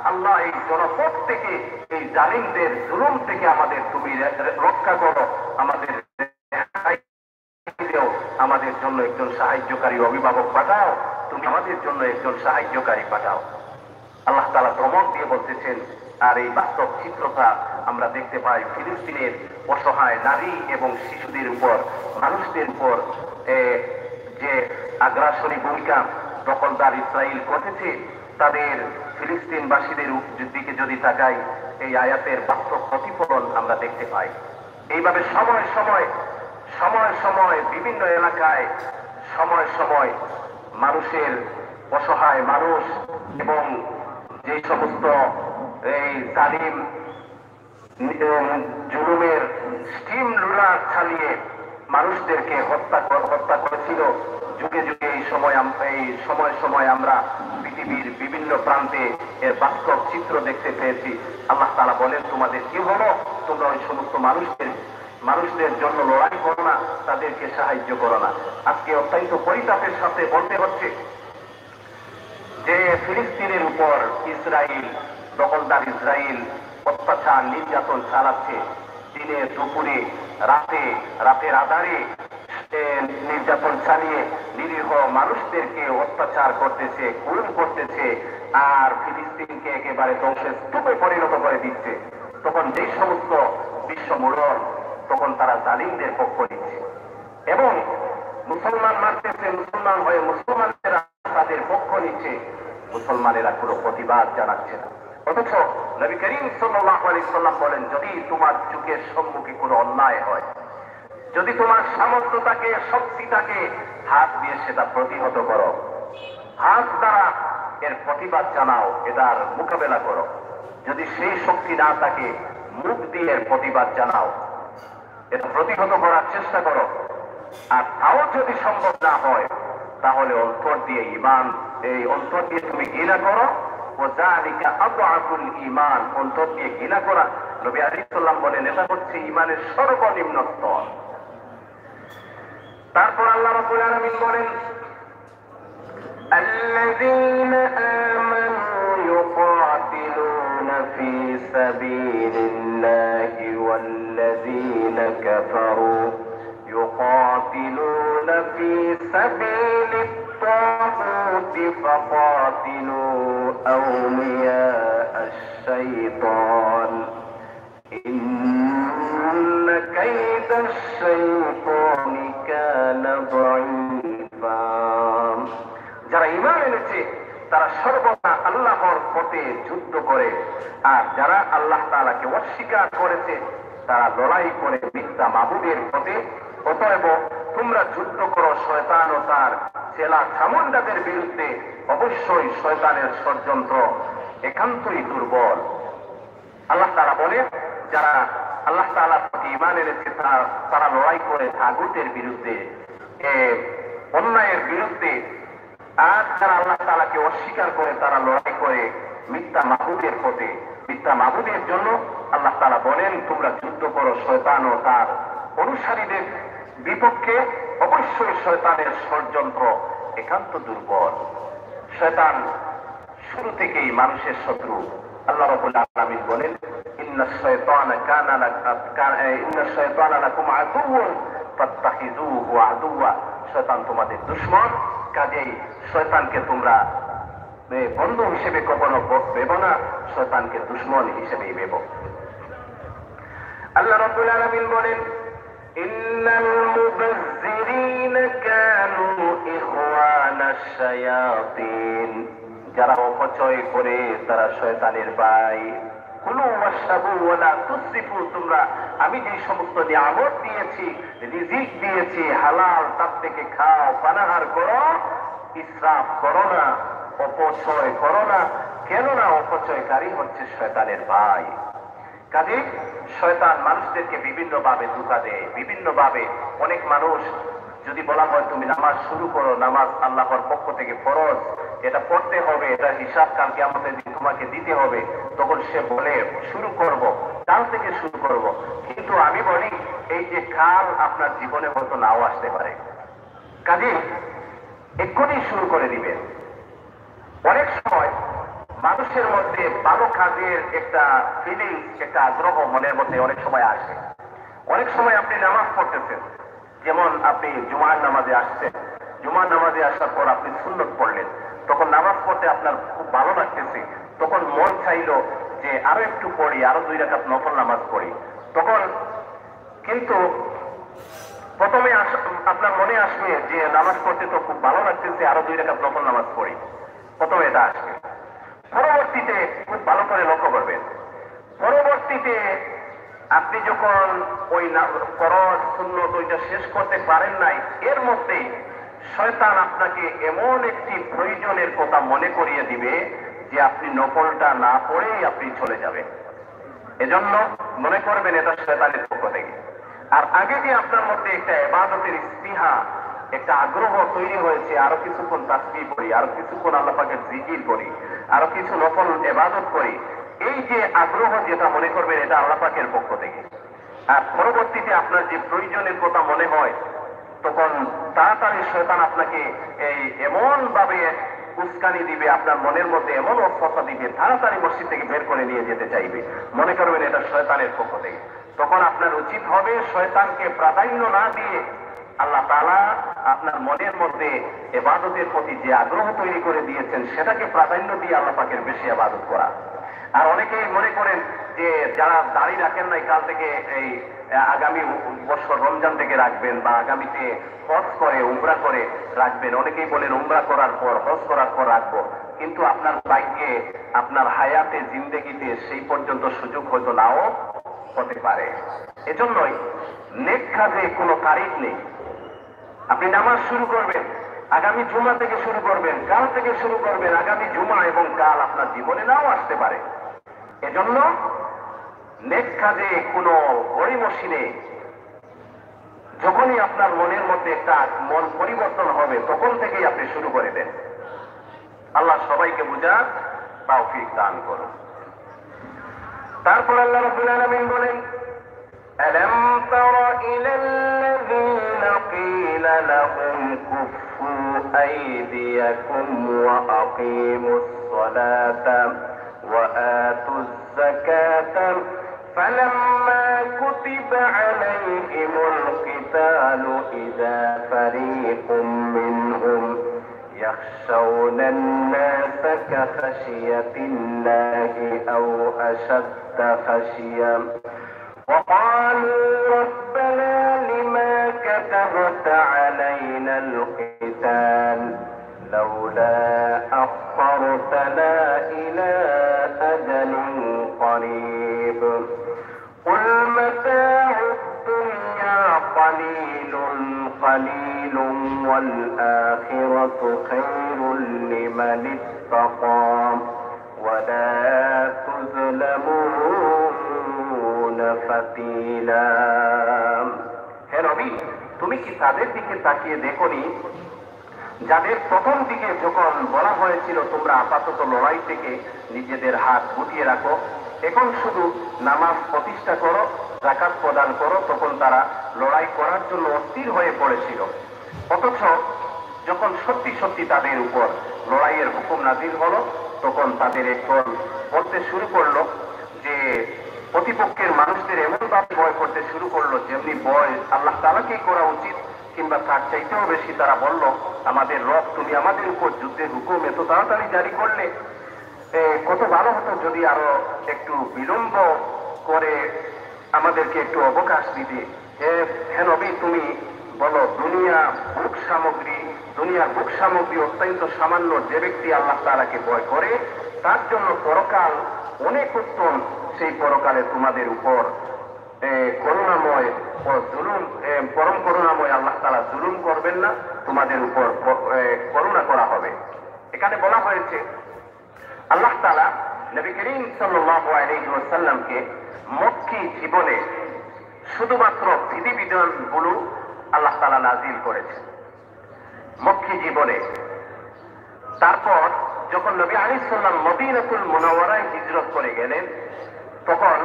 আল্লাহ এই জনপদ থেকে, এই জালিমদের জুলুম থেকে আমাদের তুমি রক্ষা করো, আমাদের জন্য একজন সাহায্যকারী অভিভাবক পাঠাও, তুমি আমাদের জন্য একজন সাহায্যকারী পাঠাও। আল্লাহ তাআলা ধমক দিয়ে বলতেছেন। আর এই বাস্তব চিত্রটা আমরা দেখতে পাই ফিলিস্তিনের অসহায় নারী এবং শিশুদের উপর, মানুষদের উপর যে আগ্রাসনী ভূমিকা দখলদার ইসরায়েল করেছে, তাদের ফিলিস্তিনবাসীদের দিকে যদি তাকাই, এই আয়াতের বাস্তব প্রতিফলন আমরা দেখতে পাই। এইভাবে সময় সময় বিভিন্ন এলাকায় সময় সময় মানুষের, অসহায় মানুষ এবং যে সমস্ত এই জালিম জুলুমের স্টিম রুলার চালিয়ে মানুষদেরকে হত্যা করেছিল, যুগে যুগে এই সময় আমরা পৃথিবীর বিভিন্ন প্রান্তে এর বাস্তব চিত্র দেখতে পেয়েছি। আল্লাহ তাআলা বলেন, তোমাদের কি হলো? তোমরা ওই সমস্ত মানুষদের জন্য লড়াই করো না, তাদেরকে সাহায্য করো না। আজকে অত্যন্ত পরিতাপের সাথে বলতে হচ্ছে যে ফিলিস্তিনের উপর ইসরায়েল, দখলদার ইসরায়েল অত্যাচার নির্যাতন চালাচ্ছে। দিনে দুপুরে রাতের আধারে নির্যাতন চালিয়ে নিরীহ মানুষদেরকে অত্যাচার করতেছে, খুন করতেছে, আর ফিলিস্তিনকে একেবারে ধ্বংসের স্তূপে পরিণত করে দিচ্ছে। তখন যে সমস্ত বিশ্বমূলক, তখন তারা জালিমদের পক্ষ নিচ্ছে এবং মুসলমান মারতেছে, মুসলমান হয়ে মুসলমানেরা তাদের পক্ষ নিচ্ছে, মুসলমানেরা কোনো প্রতিবাদ জানাচ্ছে না। অথচ নবী করিম সাল্লাল্লাহু আলাইহি সাল্লাম বলেন, যদি তোমার চোখের সম্মুখে কোনো অন্যায় হয়, যদি তোমার সামর্থ্য থাকে, শক্তি থাকে, হাত দিয়ে সেটা প্রতিহত করো, হাত দ্বারা এর প্রতিবাদ জানাও, এটার মোকাবেলা করো। যদি সেই শক্তি না থাকে, মুখ দিয়ে এর প্রতিবাদ জানাও, এটা প্রতিহত করার চেষ্টা করো। আর তাও যদি সম্ভব না হয়, তাহলে অন্তর দিয়ে ঈমান, এই অন্তর দিয়ে তুমি ঘৃণা করো। ও যালিকা আদআফুল ঈমান, অন্তর দিয়ে ঘৃণা করা, নবী আলাইহিস সালাম বলেন, এটা হচ্ছে ঈমানের সর্বনিম্ন স্তর। তারপর আল্লাহ রাব্বুল আলামিন বলেন, الذين آمنوا يقاتلون في سبيل الله والذين كفروا يقاتلون في سبيل الطاغوت فقاتلوا أولياء الشيطان إن كيد الشيطان كان ضعيفا। যারা ঈমান এনেছে তারা সর্বদা আল্লাহর পথে যুদ্ধ করে, আর যারা আল্লাহ তাআলাকে অস্বীকার করেছে তারা লড়াই করে মিথ্যা মাবুদের পথে। অতএব তোমরা যুদ্ধ করো শয়তান ও তার চেলা চামুন্ডাদের বিরুদ্ধে। অবশ্যই শয়তানের ষড়যন্ত্র একান্তই দুর্বল। আল্লাহ তাআলা বলে, যারা আল্লাহ তাআলার প্রতি ঈমান এনেছে তারা লড়াই করে তাগুতের বিরুদ্ধে, অন্যায়ের বিরুদ্ধে। আর যারা আল্লাহ তাআলাকে অস্বীকার করে তারা লড়াই করে মিথ্যা মাবুদের পথে। মিথ্যা মাবুদের জন্য আল্লাহ তাআলা বলেন, তোমরা যুদ্ধ করো শয়তান ও তার অনুসারীদের বিপক্ষে। অবশ্যই শয়তানের ষড়যন্ত্র একান্ত দুর্বল। শয়তান শুরু থেকেই মানুষের শত্রু। আল্লাহ রাব্বুল আলামিন বলেন, ইন্নাশ শায়তানা লাকুম আদুউন ফাত্তাখিযুহু আদুওয়া। শয়তান তোমাদের দুশমন, কাজেই শয়তানকে তোমরা বন্ধু হিসেবে কখনো ভেবো না, শয়তানকে দুশমন হিসেবেই ভেবো। আল্লাহ রাব্বুল আলামিন বলেন, ইন্নাল মুবাযযিরিনা কানু ইখওয়ানাশ শায়াতিন। যারা অপচয় করে তারা শয়তানের ভাই। কুলু ওয়াশরাবু ওয়া লা তুসরিফু। তোমরা আমি যে সমস্ত নিয়ামত দিয়েছি, রিজিক দিয়েছি হালাল, তার থেকে খাও, পানাহার করো, ইসরাফ করো না, অপচয় করো না। কেননা অপচয়কারী হচ্ছে শয়তানের ভাই। কাজে শয়তান মানুষদেরকে বিভিন্ন ভাবে ধোঁকা দেয়, বিভিন্ন ভাবে। অনেক মানুষ যদি বলা হয় তুমি নামাজ শুরু করো, নামাজ আল্লাহর পক্ষ থেকে ফরজ, এটা পড়তে হবে, এটা হিসাব কাল কিয়ামতের দিন তোমাকে দিতে হবে, তখন সে বলে শুরু করব, কাল থেকে শুরু করব। কিন্তু আমি বলি, এই যে কাল আপনার জীবনে হয়তো নাও আসতে পারে, কাজে এক্ষুনি শুরু করে দিবেন। অনেক সময় মানুষের মধ্যে ভালো কাজের একটা ফিলিংস, একটা আগ্রহ মনের মধ্যে অনেক সময় আসে। অনেক সময় আপনি নামাজ পড়তেছেন, যেমন আপনি জুমার নামাজে আসছেন, জুমার নামাজে আসার পর আপনি সুন্নত পড়লেন, তখন নামাজ পড়তে আপনার খুব ভালো লাগতেছে, তখন মন চাইলো যে আরো একটু পড়ি, আরো 2 রাকাত নফল নামাজ পড়ি। তখন কিন্তু প্রথমে আপনার মনে আসবে যে নামাজ পড়তে তো খুব ভালো লাগতেছে, আরো 2 রাকাত নফল নামাজ পড়ি, প্রথমে এটা আসবে। পরবর্তীতে খুব ভালো করে লক্ষ্য করবেন, পরবর্তীতে আপনি যখন ওই ফরজ সুন্নত ওইটা শেষ করতে পারেন নাই, এর মধ্যে শয়তান আপনাকে এমন একটি প্রয়োজনের কথা মনে করিয়ে দিবে যে আপনি নফলটা না পড়েই আপনি চলে যাবেন। এজন্য মনে করবেন এটা শয়তানের পক্ষ থেকে। আর আগে যে আপনার মধ্যে একটা ইবাদতের স্পৃহা, একটা আগ্রহ তৈরি হয়েছে, আরো কিছুক্ষণ তাসবিহ করি, আরো কিছুক্ষণ আল্লাহ পাকের জিকির করি, আরো কিছু নফল ইবাদত করি, এই যে আগ্রহ যেটা মনে করবেন এটা আল্লাহ পাকের পক্ষ থেকে। আর পরবর্তীতে আপনার যে প্রয়োজনের কথা মনে হয়, তখন তাড়াতাড়ি শয়তান আপনাকে এই এমন ভাবে উস্কানি দিবে, আপনার মনের মধ্যে এমন অস্বস্তা দিবে, তাড়াতাড়ি মসজিদ থেকে বের করে নিয়ে যেতে চাইবে, মনে করবেন এটা শয়তানের পক্ষ থেকে। তখন আপনার উচিত হবে শয়তানকে প্রাধান্য না দিয়ে আল্লাহ তাআলা আপনার মনের মধ্যে ইবাদতের প্রতি যে আগ্রহ তৈরি করে দিয়েছেন সেটাকে প্রাধান্য দিয়ে আল্লাহ পাকের বেশি ইবাদত করা। আর অনেকেই মনে করেন যে যারা দাড়ি রাখেন নাই, কাল থেকে এই আগামী বছর রমজান থেকে রাখবেন, বা আগামীতে হজ করে উমরা করে রাখবেন। অনেকেই বলেন উমরা করার পর, হজ করার পর রাখবো, কিন্তু আপনার ভাগ্যে, আপনার হায়াতে, জিন্দেগিতে সেই পর্যন্ত সুযোগ হয়তো নাও হতে পারে। এজন্যই নেক কাজে কোনো তারিখ নেই। আপনি নামাজ শুরু করবেন, আগামী জুমা থেকে শুরু করবেন, কাল থেকে শুরু করবেন, আগামী জুমা এবং কাল আপনার জীবনে নাও আসতে পারে। এজন্য নেক কাজে কোনো গড়িমসি নেই। যখনই আপনার মনের মধ্যে একটা মন পরিবর্তন হবে তখন থেকেই আপনি শুরু করে দেন। আল্লাহ সবাইকে বুঝার তৌফিক দান করুন। তারপর আল্লাহ রাব্বুল আলামিন বলেন, ألم تر إلى الذين قيل لهم كفوا أيديكم وأقيموا الصلاة وآتوا الزكاة فلما كتب عليهم القتال إذا فريق منهم يخشون الناس كخشية الله أو أشد خشية وقالوا ربنا لما كتبت علينا القتال لولا أخرتنا إلى أجل قريب قل متاع الدنيا قليل قليل والآخرة خير لمن اتقى ولا تظلمون ফাতিলা। হে নবী, তুমি কি তাদের দিকে তাকিয়ে দেখোনি যাদের প্রথম দিকে যখন বলা হয়েছিল তোমরা আপাতত লড়াই থেকে নিজেদের হাত গুটিয়ে রাখো, এখন শুধু নামাজ প্রতিষ্ঠা করো, যাকাত প্রদান করো, তখন তারা লড়াই করার জন্য অস্থির হয়ে পড়েছিল। অথচ যখন সত্যি সত্যি তাদের উপর লড়াইয়ের হুকুম নাজিল হলো তখন তাদের একদল বলতে শুরু করলো যে প্রতিপক্ষের মানুষদের এমনভাবে ভয় করতে শুরু করলো যেমনি ভয় আল্লাহ তাআলাকেই করা উচিত কিংবা তার চাইতেও বেশি। তারা বলল, আমাদের রব, তুমি আমাদের উপর যুদ্ধের হুকুম এত তাড়াতাড়ি জারি করলে, কত ভালো হতো যদি আরো একটু বিলম্ব করে আমাদেরকে একটু অবকাশ দিতে। হে নবী, তুমি বলো, দুনিয়ার বুক সামগ্রী অত্যন্ত সামান্য যে ব্যক্তি আল্লাহ তাআলাকে ভয় করে তার জন্য পরকাল অনেক উত্তম। সেই পরকালে তোমাদের উপর করুণাময় ও পরম করুণাময় আল্লাহ তাআলা জুলুম করবেন না, তোমাদের উপর করুণা করা হবে। এখানে বলা হয়েছে আল্লাহ তাআলা নবী করিম সাল্লাল্লাহু আলাইহি ওয়াসাল্লামকে মক্কি জীবনে শুধুমাত্র বিধিবিধানগুলো আল্লাহ তাআলা নাজিল করেছে মক্কি জীবনে। তারপর যখন নবী আলাইহিস সালাম মদিনাতুল মুনাওয়ারায় হিজরত করে গেলেন তখন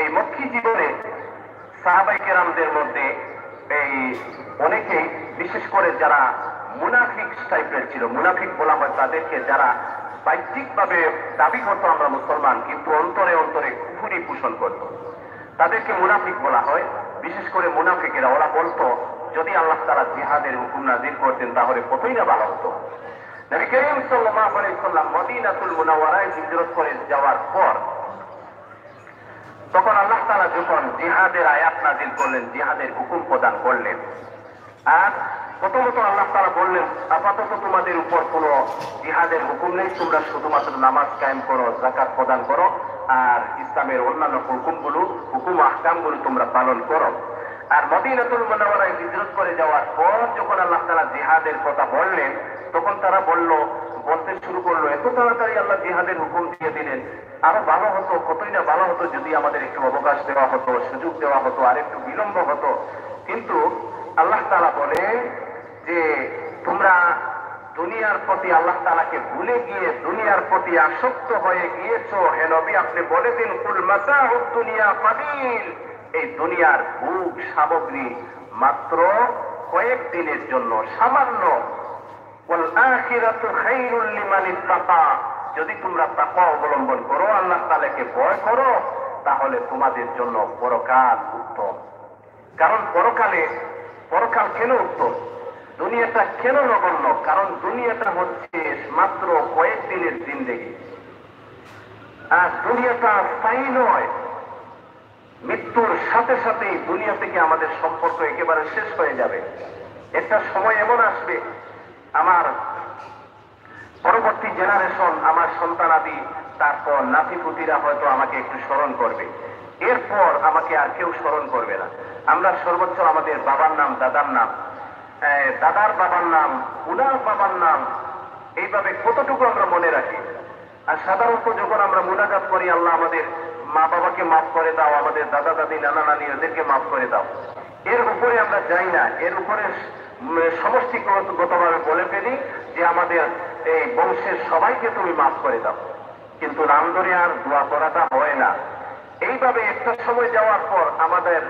এই মক্কি জীবনে সাহাবায়ে কেরামদের মধ্যে এই অনেকেই, বিশেষ করে যারা মুনাফিক টাইপের ছিল, মুনাফিক বলা হয় তাদেরকে, যারা বাহ্যিকভাবে দাবি করতো আমরা মুসলমান কিন্তু অন্তরে অন্তরে কুফরি পোষণ করত, তাদেরকে মুনাফিক বলা হয়। বিশেষ করে মুনাফিকেরা, ওরা বলতো যদি আল্লাহ তাআলা জিহাদের হুকুম নাজিল করতেন তাহলে কতই না ভালো হতো। নবী করিম সাল্লাল্লাহু আলাইহি ওয়াসাল্লাম মদিনাতুল মুনাওয়ারায় হিজরত করে যাওয়ার পর তখন আল্লাহ তাআলা যখন জিহাদের আয়াত নাজিল করলেন, জিহাদের হুকুম প্রদান করলেন, আর প্রথমত আল্লাহ তাআলা বললেন, আপাতত তোমাদের উপর কোনো জিহাদের হুকুম নেই, তোমরা শুধুমাত্র নামাজ কায়েম করো, যাকাত প্রদান করো, আর ইসলামের অন্যান্য হুকুম আহকামগুলো তোমরা পালন করো। আর মদিনাতুল মুনাওয়ারায় হিজরত করে যাওয়ার পর যখন আল্লাহ তাআলা জিহাদের কথা বললেন তখন তারা বলতে শুরু করলো, এত তাড়াতাড়ি আল্লাহ জিহাদের হুকুম দিয়ে দিলেন, আরো ভালো হতো, কতই না ভালো হতো যদি আমাদের একটু অবকাশ দেওয়া হতো, সুযোগ দেওয়া হতো, আর একটু বিলম্ব হতো। কিন্তু আল্লাহ তাআলা বলে যে তোমরা দুনিয়ার প্রতি আল্লাহ তাআলাকে ভুলে গিয়ে দুনিয়ার প্রতি আসক্ত হয়ে গিয়েছো। হে নবী, আপনি বলে দিন, কুল মাতাউদ দুনিয়া কালিল, এই দুনিয়ার ভোগ সামগ্রী মাত্র কয়েক দিনের জন্য, সামান্য। ওয়াল আখিরাতু খায়রুল লিমান ইত্তাকা, যদি তোমরা তাকওয়া অবলম্বন করো, আল্লাহ তাআলাকে ভয় করো, তাহলে তোমাদের জন্য পরকাল উত্তম। কারণ পরকাল কেন উত্তম, দুনিয়াটা কেন নগণ্য? কারণ দুনিয়াটা হচ্ছে মাত্র কয়েকদিনের জিন্দেগি, আর দুনিয়াটা স্থায়ী নয়। মৃত্যুর সাথে সাথেই দুনিয়া থেকে আমাদের সম্পর্ক একেবারে শেষ হয়ে যাবে। একটা সময় এমন আসবে, আমার পরবর্তী জেনারেশন, আমার সন্তানাদি, তারপর নাতিপুতিরা হয়তো আমাকে একটু স্মরণ করবে। এরপর আমাকে আর কেউ স্মরণ করবে না। আমরা সর্বোচ্চ আমাদের বাবার নাম, দাদার নাম, দাদার বাবার নাম, উনার বাবার নাম, এইভাবে কতটুকু আমরা মনে রাখি। আর সাধারণত যখন আমরা মুনাজাত করি, আল্লাহ আমাদের মা বাবাকে মাফ করে দাও, আমাদের দাদা দাদি নানা নানি ওদেরকে মাফ করে দাও, এর উপরে আমরা যাই না। এর উপরে সমষ্টিগতভাবে বলে ফেলি যে আমাদের এই বংশের সবাইকে তুমি মাফ করে দাও, কিন্তু নাম ধরে আর দোয়া করাটা হয় না। এইভাবে একটা সময় যাওয়ার পর আমাদের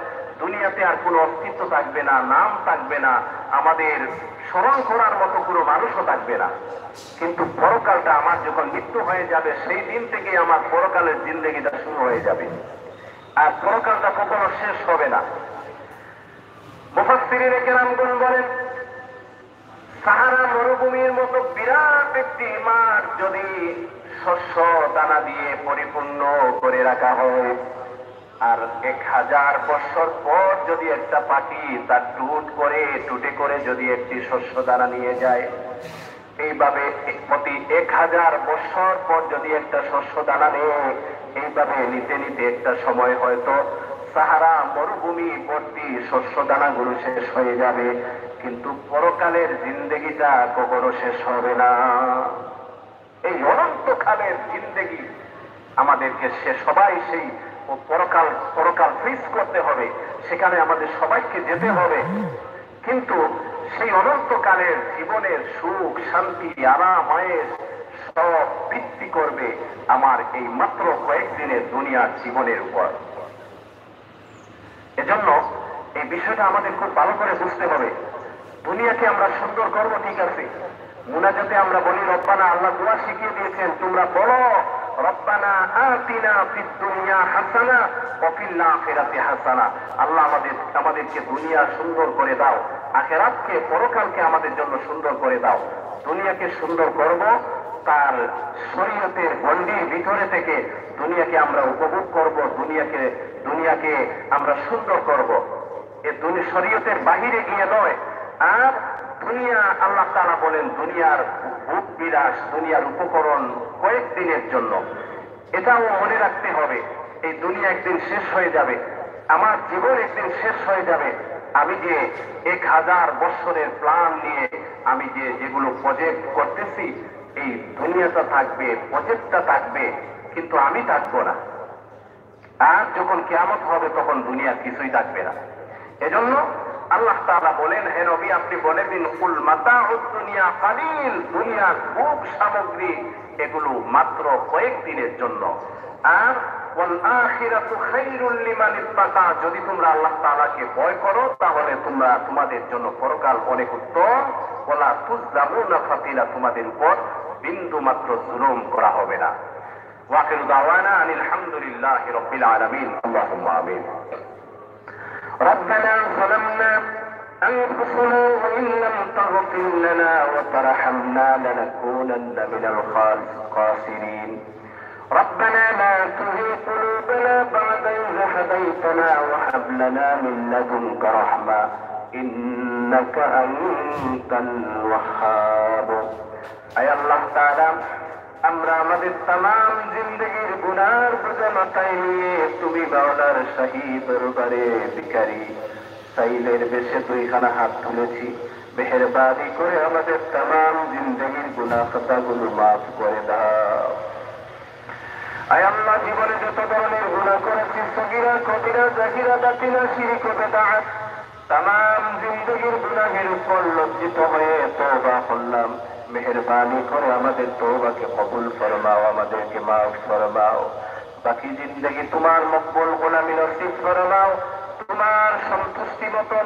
দুনিয়াতে আর কোনো অস্তিত্ব থাকবে না, নাম থাকবে না, আমাদের স্মরণ করার মতো কোনো মানুষও থাকবে না। কিন্তু পরকালটা আমার যখন মৃত্যু হয়ে যাবে, সেই দিন থেকে আমার পরকালের জিন্দেগিটা শুরু হয়ে যাবে, আর পরকালটা কখনো শেষ হবে না। মুফাসসিরিনে কেরামগণ বলেন, সাহারা মরুভূমির মতো বিরাট একটি মাঠ যদি শস্য দানা দিয়ে পরিপূর্ণ করে রাখা হয়, আর 1000 বছর পর যদি একটা পাখি তার টুটে করে যদি একটি শস্য দানা নিয়ে যায়, এইভাবে প্রতি 1000 বছর পর যদি একটা শস্য দানা নেয়, এইভাবে নিতে নিতে একটা সময় হয়তো সাহারা মরুভূমি ভর্তি শস্য দানাগুলো শেষ হয়ে যাবে, কিন্তু পরকালের জিন্দেগিটা কখনো শেষ হবে না। এই অনন্তকালের জিন্দেগি আমাদেরকে সবাই সেই পরকাল ফেস করতে হবে, সেখানে আমাদের সবাইকে যেতে হবে। কিন্তু সেই অনন্তকালের জীবনের সুখ শান্তি আরাম আয়েশ সব ভিত্তি করবে আমার এই মাত্র কয়েকদিনের দুনিয়ার জীবনের উপর। এজন্য এই বিষয়টা আমাদের খুব ভালো করে বুঝতে হবে। দুনিয়াকে আমরা সুন্দর করবো, ঠিক আছে, মুনাজাতে আমরা বলি রব্বানা, আল্লাহ দোয়া শিখিয়ে দিয়েছেন, তোমরা বলো রব্বানা আতিনা ফিদ দুনিয়া হাসানা ওয়া ফিল আখিরাতি হাসানা। আল্লাহ আমাদেরকে দুনিয়া সুন্দর করে দাও, আখিরাতকে পরকালকে আমাদের জন্য সুন্দর করে দাও। দুনিয়াকে সুন্দর করব, তার শরীয়তের গণ্ডির ভিতরে থেকে দুনিয়াকে আমরা উপভোগ করব, দুনিয়াকে আমরা সুন্দর করব, এ শরীয়তের বাহিরে গিয়ে নয়। আর দুনিয়া, আল্লাহ তাআলা বলেন দুনিয়ার ভোগ বিলাস, দুনিয়ার উপকরণ কয়েকদিনের জন্য, এটাও মনে রাখতে হবে। এই দুনিয়া একদিন শেষ হয়ে যাবে, আমার জীবন একদিন শেষ হয়ে যাবে। আমি যে 1000 বছরের প্ল্যান নিয়ে আমি যেগুলো প্রজেক্ট করতেছি, এই দুনিয়াটা থাকবে, প্রজেক্টটা থাকবে, কিন্তু আমি থাকবো না। আর যখন কিয়ামত হবে তখন দুনিয়ার কিছুই থাকবে না। এজন্য আল্লাহ তাআলা বলেন, হে নবী আপনি বলে দিন, কুল মাতাউদ দুনিয়া কালিল, দুনিয়ার ভোগ সামগ্রী এগুলো মাত্র কয়েকদিনের জন্য। আর ওয়াল আখিরাতু খায়রুল লিমান ইত্তাকা, যদি তোমরা আল্লাহ তাআলাকে ভয় করো তাহলে তোমাদের জন্য পরকাল অনেক উত্তম। ওয়ালা তুযলামুনা ফাতিলা, তোমাদের উপর বিন্দু মাত্র জুলুম করা হবে না। ওয়াকিলু দাওয়ানা আনিল হামদুলিল্লাহি রাব্বিল আলামিন। আল্লাহুম্মা আমিন। ربنا ظلمنا أنفسنا وإن لم تغفر لنا وترحمنا لنكونن من الخاسرين ربنا لا تزغ قلوبنا بعد إذ هديتنا وهب لنا من لدنك رحمة إنك أنت الوهاب। أي الله تعالى আমরা আমাদের তাম জিন্দগির গুনার বোঝা মাথায় নিয়ে তুমি বাওলার শাহী দরবারে ভিখারি সাইলের বেশে দুইখানা হাত তুলেছি, মেহেরবানি করে আমাদের তাম জিন্দগির গুনাহ খাতাগুলো মাফ করে দাও। আয় আল্লাহ, জীবনে যত ধরনের গুনাহ করেছি, সগীরা কবিরা জাহিরা বাতিনা শিরক ও বিদআত, তাম জিন্দগির গুনাহের উপর লজ্জিত হয়ে তওবা করলাম। মেহেরবানি করে আমাদের তওবাকে কবুল ফরমাও, আমাদেরকে মাফ ফরমাও। বাকি জিন্দগি তোমার মকবুল গোলামি নসিব ফরমাও। তোমার সন্তুষ্টি মতো,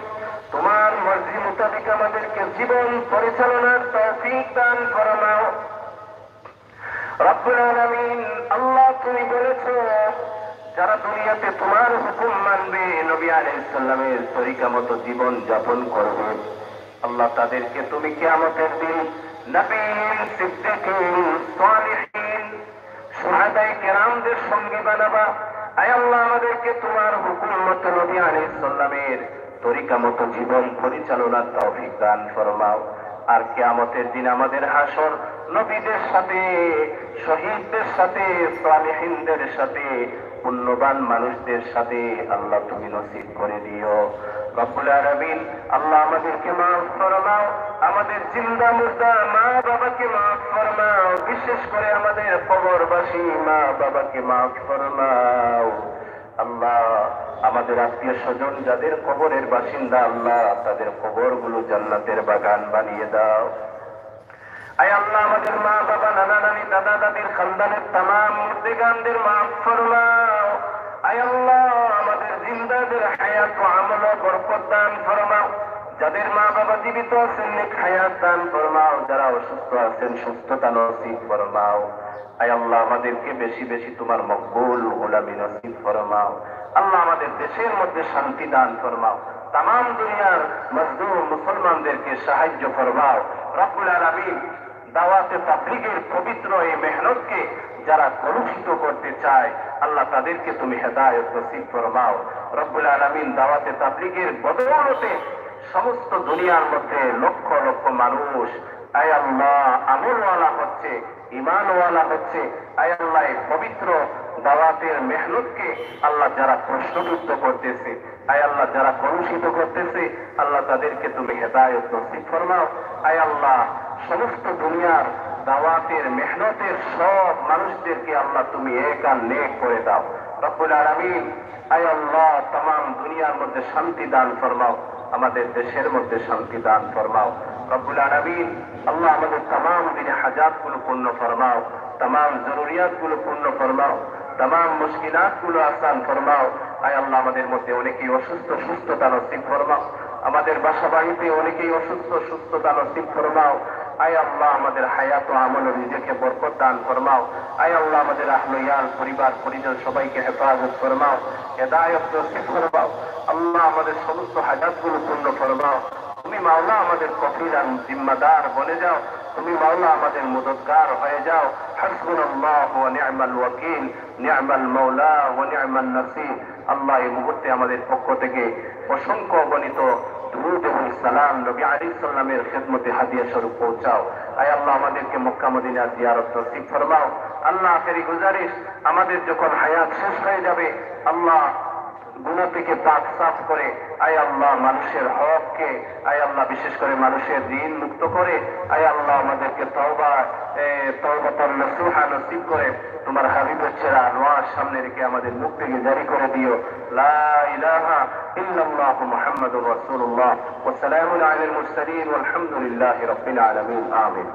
তোমার মর্জি মোতাবেক আমাদেরকে জীবন পরিচালনার তৌফিক দান ফরমাও। রব্বুল আলামিন, আল্লাহ তুমি বলেছো যারা দুনিয়াতে তোমার হুকুম মানবে, নবী আলাইহিস সালামের তরিকা মতো জীবন যাপন করবে, আল্লাহ তাদেরকে তুমি কিয়ামতের দিন নবীন, সিদ্দিকিন, সালিহিন, শুহাদায়ে কেরামদের সঙ্গে বানাবা। আয় আল্লাহ, আমাদেরকে তোমার হুকুম মতো নবী আলাইহিস সালামের তরিকা মতো জীবন পরিচালনার তৌফিক দান ফরমাও। আর কিয়ামতের দিন আমাদের হাসর নবীদের সাথে, শহীদদের সাথে, সালিহিনদের সাথে পুণ্যবান মানুষদের সাথে আল্লাহ তুমি নসিব করে দিও রব্বুল আলামিন। আল্লাহ আমাদেরকে মাফ ফরমাও, আমাদের জিন্দা মুর্দা মা বাবাকে মাফ ফরমাও, বিশেষ করে আমাদের কবরবাসী মা বাবাকে মাফ ফরমাও। আল্লাহ আমাদের আত্মীয় স্বজন যাদের কবরের বাসিন্দা আল্লাহ তাদের কবরগুলো জান্নাতের বাগান বানিয়ে দাও। আয় আল্লাহ আমাদের মা বাবা নানা নানি দাদা দাদির খানদানের তামাম মুর্দেগানদের মাফ ফরমাও। আয় আল্লাহ আমাদের জিন্দাদের হায়াত ও আমল ও বরকত দান ফরমাও। যাদের মা বাবা জীবিত আছেন নেক হায়াত দান ফরমাও, যারা অসুস্থ আছেন সুস্থতা নসিব ফরমাও। আয় আল্লাহ আমাদেরকে বেশি বেশি তোমার মকবুল গোলামি নসিব ফরমাও। আল্লাহ আমাদের দেশের মধ্যে শান্তি দান ফরমাও, তামাম দুনিয়ার মজলুম মুসলমানদেরকে সাহায্য ফরমাও রব্বুল আলামিন। দাওয়াতে তাবলীগের পবিত্র এই মেহনতকে যারা কলুষিত করতে চায় আল্লাহ তাদেরকে তুমি হেদায়েত নসিব ফরমাও রব্বুল আলামিন। দাওয়াতে তাবলীগের বদৌলতে সমস্ত দুনিয়ার মধ্যে লক্ষ লক্ষ মানুষ আয় আল্লাহ আমলওয়ালা হচ্ছে, ঈমানওয়ালা হচ্ছে। আয় আল্লাহ এই পবিত্র দাওয়াতের মেহনতকে আল্লাহ যারা প্রশ্নবিদ্ধ করতেছে, আয় আল্লাহ যারা কলুষিত করতেছে আল্লাহ তাদেরকে তুমি হেদায়েত নসিব ফরমাও। আয় আল্লাহ সমস্ত দুনিয়ার দাওয়াতের মেহনতের সব মানুষদেরকে আল্লাহ তুমি এক আর নেক করে দাও রব্বুল আলামিন। আয় আল্লাহ তামাম দুনিয়ার মধ্যে শান্তি দান ফরমাও, আমাদের দেশের মধ্যে শান্তি দান ফরমাও রব্বুল আলামিন। আল্লাহ আমাদের তামাম দিনে হাজাত গুলো পূর্ণ ফরমাও, তামাম জরুরিয়াত গুলো পূর্ণ ফরমাও, তামাম মুশকিলাত গুলো আসান ফরমাও। আয় আল্লাহ আমাদের মধ্যে অনেকেই অসুস্থ, সুস্থতা নসিব ফরমাও। আমাদের বাসা বাড়িতে অনেকেই অসুস্থ, সুস্থতা নসিব ফরমাও। আয় আল্লাহ আমাদের হায়াত ও আমল ও রিজিকে বরকত দান ফরমাও। আয় আল্লাহ আমাদের আহলে ইয়াল পরিবার পরিজন সবাইকে হেফাজত ফরমাও, হেদায়েত নসিব ফরমাও। আল্লাহ আমাদের সমস্ত হাজাতগুলো পূর্ণ ফরমাও। তুমি মাওলা আমাদের কফিলান জিম্মাদার বনে যাও, তুমি মাওলা আমাদের মদদগার হয়ে যাও। হাসবুনাল্লাহু ওয়া নি'মাল ওয়াকিল, নি'মাল মাওলা ওয়া নি'মান নাসির। আল্লাহ এই মুহূর্তে আমাদের পক্ষ থেকে অসংখ্য গণিত দুরূদ এবং সালাম নবী আলাইহিস সালামের খিদমতে হাদিয়া স্বরূপ পৌঁছাও। আয় আল্লাহ আমাদেরকে মক্কা মদিনা জিয়ারত নসিব ফরমাও। আল্লাহ আখেরি গুজারিশ, আমাদের যখন হায়াত শেষ হয়ে যাবে আল্লাহ গুনাহ থেকে পাক সাফ করে আয় আল্লাহ মানুষের হককে আয় আল্লাহ বিশেষ করে মানুষের ঋণ মুক্ত করে আয় আল্লাহ আমাদেরকে তওবাতান নসুহা নসিব করে তোমার হাবিবের চেহারা আনোয়ার সামনে রেখে আমাদের মুখ থেকে জারি করে দিও। লা ইলাহা ইল্লাল্লাহু মুহাম্মাদুর রাসূলুল্লাহ ওয়া সালামুন আলাল মুরসালিন ওয়াল হামদুলিল্লাহি রাব্বিল আলামিন। আমিন।